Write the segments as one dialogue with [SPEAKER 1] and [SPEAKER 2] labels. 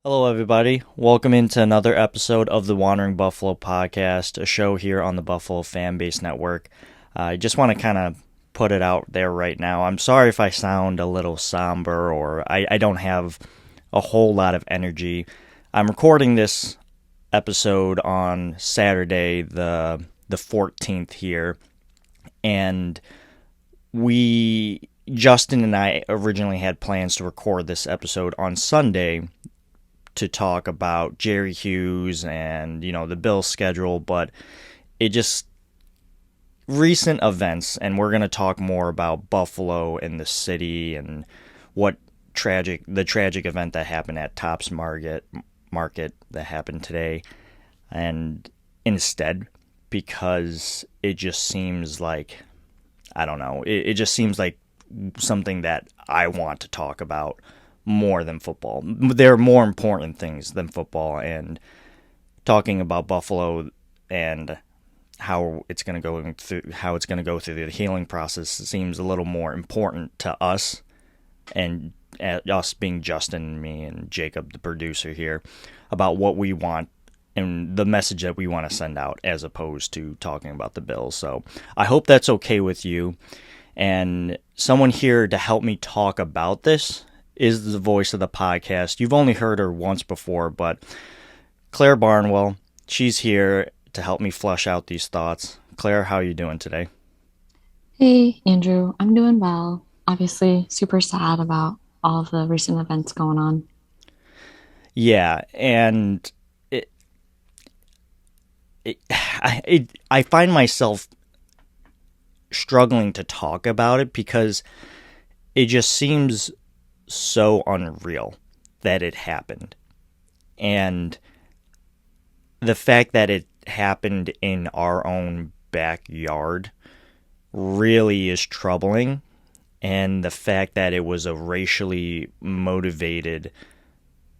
[SPEAKER 1] Hello, everybody. Welcome into another episode of the Wandering Buffalo podcast, a show here on the Buffalo FAMBase network. I just want to kind of put it out there right now. I'm sorry if I sound a little somber or I don't have a whole lot of energy. I'm recording this episode on Saturday, the 14th here, and Justin and I originally had plans to record this episode on Sunday to talk about Jerry Hughes and, the Bills schedule, but it just recent events, and we're going to talk more about Buffalo and the city and the tragic event that happened at Tops Market that happened today, and instead, because it just seems like, I don't know, it just seems like something that I want to talk about more than football. There are more important things than football, and talking about Buffalo and how it's going to go through the healing process seems a little more important to us, and us being Justin and me and Jacob, the producer here, about what we want and the message that we want to send out, as opposed to talking about the Bills. So I hope that's okay with you. And someone here to help me talk about this is the voice of the podcast. You've only heard her once before, but Claire Barnwell, she's here to help me flesh out these thoughts. Claire, how are you doing today?
[SPEAKER 2] Hey, Andrew, I'm doing well. Obviously, super sad about all of the recent events going on.
[SPEAKER 1] Yeah, and I find myself struggling to talk about it because it just seems so unreal that it happened. And the fact that it happened in our own backyard really is troubling. And the fact that it was a racially motivated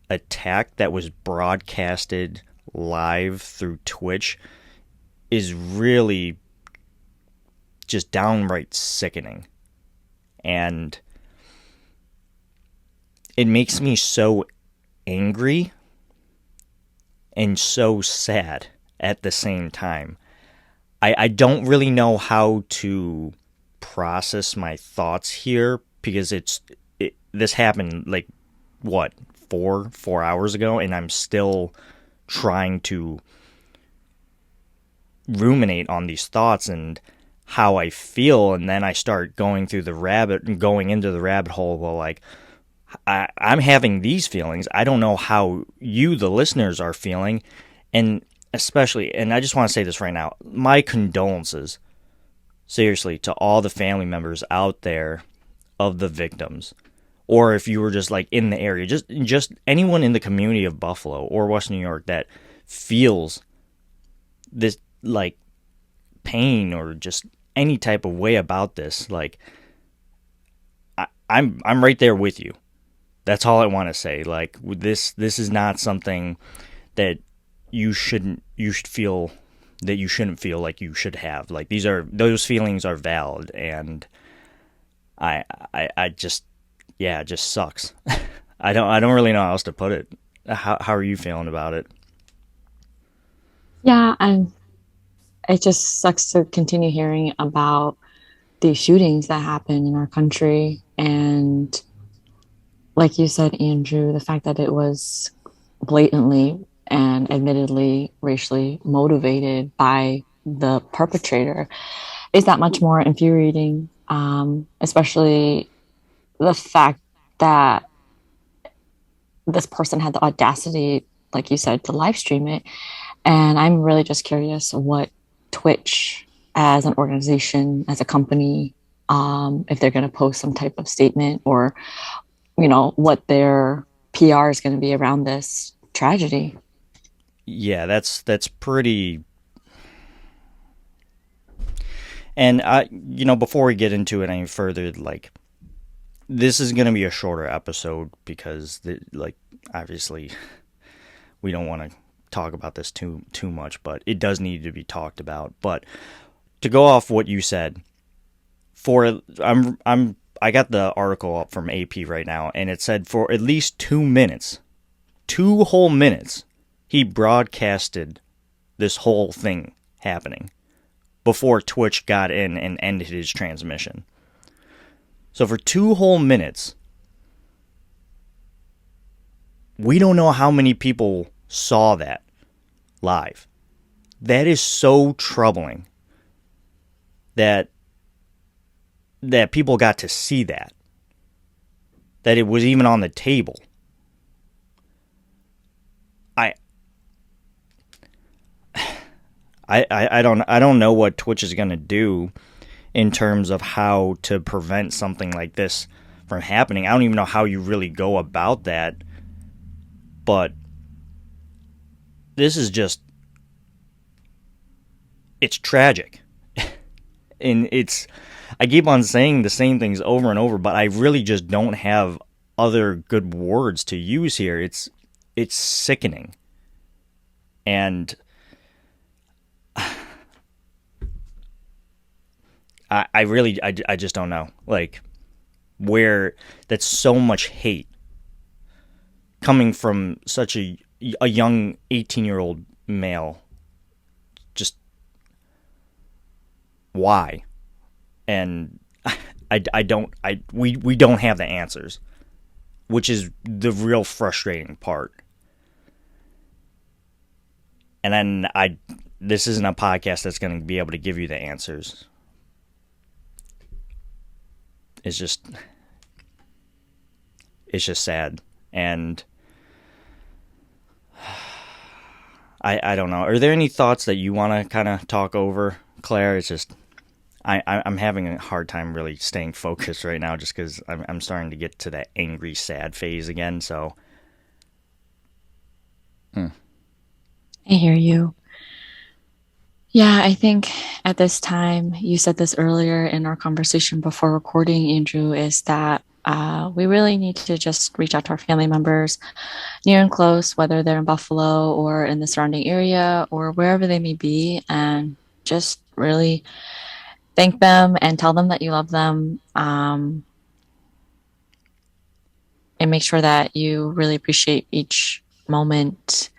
[SPEAKER 1] attack that was broadcasted live through Twitch is really just downright sickening. And it makes me so angry and so sad at the same time. I don't really know how to process my thoughts here because this happened like what, 4 hours ago, and I'm still trying to ruminate on these thoughts and how I feel, and then I start going into the rabbit hole. Well, like, I'm having these feelings. I don't know how you, the listeners, are feeling. And especially, and I just want to say this right now, my condolences, seriously, to all the family members out there of the victims. Or if you were just like in the area, just anyone in the community of Buffalo or West New York that feels this like pain or just any type of way about this, like I'm right there with you. That's all I want to say. Like, this is not something that you should feel that you shouldn't feel like you should have. Like, those feelings are valid, and I just, yeah, it just sucks. I don't really know how else to put it. How are you feeling about it?
[SPEAKER 2] Yeah, and it just sucks to continue hearing about these shootings that happen in our country. And like you said, Andrew, the fact that it was blatantly and admittedly racially motivated by the perpetrator is that much more infuriating, especially the fact that this person had the audacity, like you said, to live stream it. And I'm really just curious what Twitch as an organization, as a company, if they're going to post some type of statement or, what their PR is going to be around this tragedy.
[SPEAKER 1] Yeah, that's pretty. And before we get into it any further, like, this is going to be a shorter episode because, like, obviously, we don't want to talk about this too much, but it does need to be talked about. But to go off what you said, I got the article up from AP right now, and it said for at least 2 minutes, 2 whole minutes, he broadcasted this whole thing happening before Twitch got in and ended his transmission. So for 2 whole minutes, we don't know how many people saw that live. That is so troubling that people got to see that it was even on the table. I don't know what Twitch is going to do in terms of how to prevent something like this from happening. I don't even know how you really go about that. But this is just, it's tragic. And I keep on saying the same things over and over, but I really just don't have other good words to use here. It's sickening. And I just don't know, like, where that's so much hate coming from such a young 18-year-old male. Just why? And we don't have the answers, which is the real frustrating part. And then this isn't a podcast that's going to be able to give you the answers. It's just sad. And I don't know. Are there any thoughts that you want to kind of talk over, Claire? It's just I'm having a hard time really staying focused right now, just because I'm starting to get to that angry, sad phase again. So,
[SPEAKER 2] I hear you. Yeah, I think at this time, you said this earlier in our conversation before recording, Andrew, is that we really need to just reach out to our family members near and close, whether they're in Buffalo or in the surrounding area or wherever they may be, and just really thank them and tell them that you love them, and make sure that you really appreciate each moment,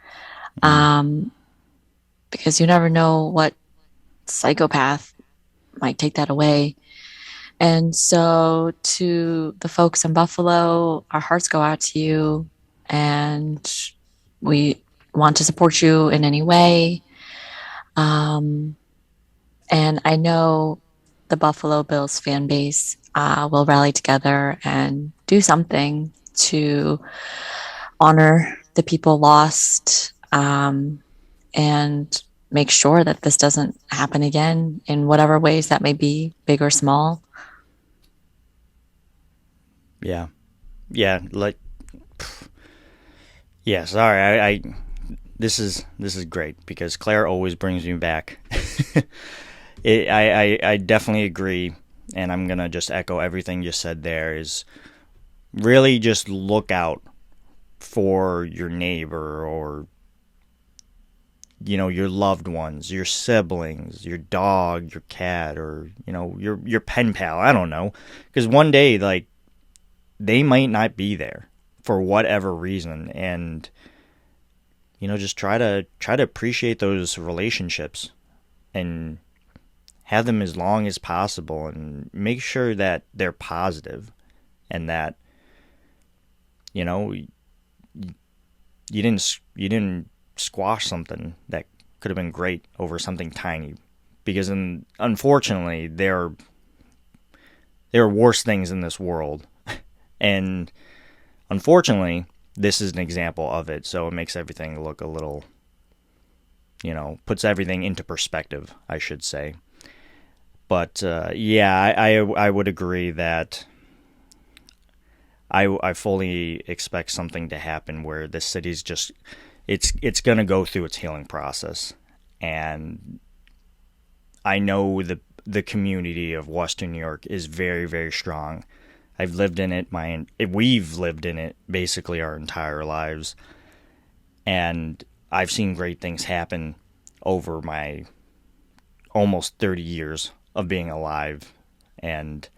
[SPEAKER 2] because you never know what psychopath might take that away. And so, to the folks in Buffalo, our hearts go out to you, and we want to support you in any way. And I know the Buffalo Bills fan base will rally together and do something to honor the people lost, and make sure that this doesn't happen again in whatever ways that may be, big or small.
[SPEAKER 1] yeah, like, yeah. Sorry, I this is great because Claire always brings me back. I definitely agree, and I'm gonna just echo everything you said. There is really just look out for your neighbor, or your loved ones, your siblings, your dog, your cat, or your pen pal. I don't know, because one day, like, they might not be there for whatever reason, and just try to appreciate those relationships and have them as long as possible, and make sure that they're positive, and that you didn't squash something that could have been great over something tiny, because unfortunately there are worse things in this world. And unfortunately, this is an example of it, so it makes everything look a little, puts everything into perspective, I should say. But, yeah, I would agree that I fully expect something to happen where this city's just, it's going to go through its healing process. And I know the community of Western New York is very, very strong. I've lived in it. We've lived in it basically our entire lives, and I've seen great things happen over my almost 30 years of being alive. And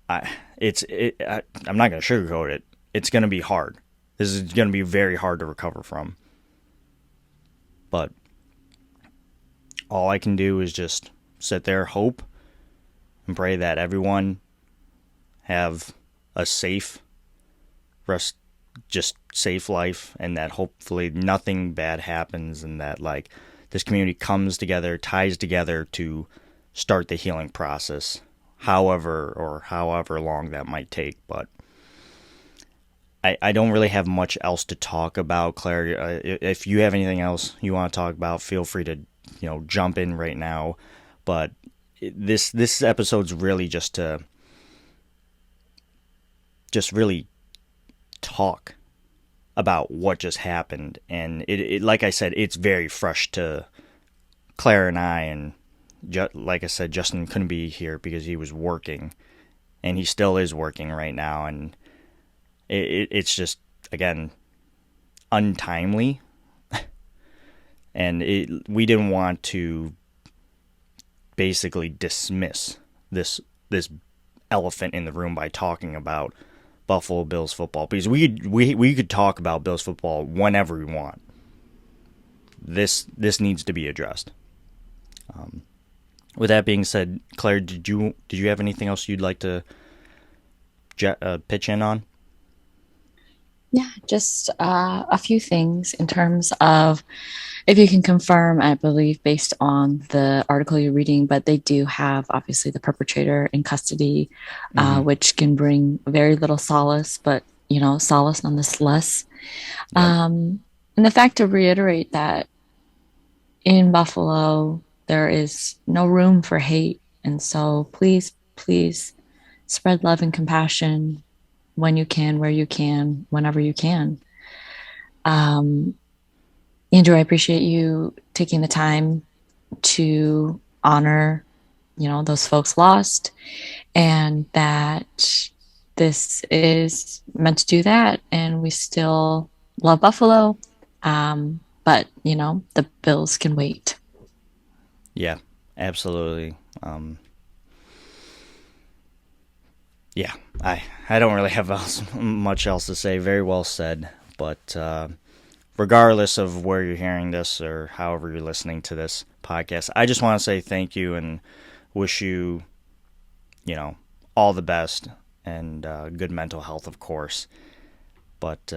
[SPEAKER 1] I'm not going to sugarcoat it. It's going to be hard. This is going to be very hard to recover from. But all I can do is just sit there, hope, and pray that everyone have a safe rest, just safe life, and that hopefully nothing bad happens, and that like this community comes together, ties together to start the healing process, however long that might take. But I don't really have much else to talk about, Claire. If you have anything else you want to talk about, feel free to jump in right now. But this episode's really just to really talk about what just happened, and it like I said, it's very fresh to Claire and I, and like I said, Justin couldn't be here because he was working, and he still is working right now, and it's just, again, untimely. And we didn't want to basically dismiss this elephant in the room by talking about Buffalo Bills football, because we could talk about Bills football whenever we want. This needs to be addressed. With that being said, Claire, did you have anything else you'd like to pitch in on?
[SPEAKER 2] Yeah, just a few things in terms of if you can confirm, I believe, based on the article you're reading, but they do have obviously the perpetrator in custody, which can bring very little solace, but solace nonetheless.
[SPEAKER 1] Yep.
[SPEAKER 2] And the fact to reiterate that in Buffalo, there is no room for hate. And so please, please spread love and compassion when you can, where you can, whenever you can. Andrew, I appreciate you taking the time to honor, those folks lost, and that this is meant to do that. And we still love Buffalo. But, the Bills can wait.
[SPEAKER 1] Yeah, absolutely. Yeah, I don't really have much else to say. Very well said. But regardless of where you're hearing this or however you're listening to this podcast, I just want to say thank you and wish you, all the best and good mental health, of course. But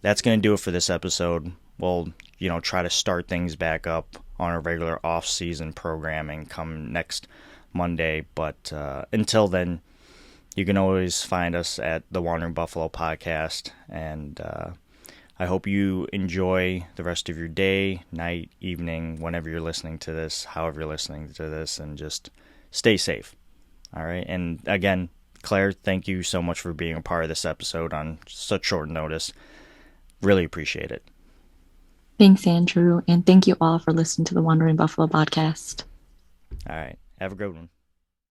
[SPEAKER 1] that's going to do it for this episode. We'll, try to start things back up on our regular off-season programming come next Monday. But until then, you can always find us at the Wandering Buffalo podcast, and I hope you enjoy the rest of your day, night, evening, whenever you're listening to this, however you're listening to this, and just stay safe. All right, and again, Claire, thank you so much for being a part of this episode on such short notice. Really appreciate it.
[SPEAKER 2] Thanks, Andrew, and thank you all for listening to the Wandering Buffalo podcast.
[SPEAKER 1] All right, have a good one.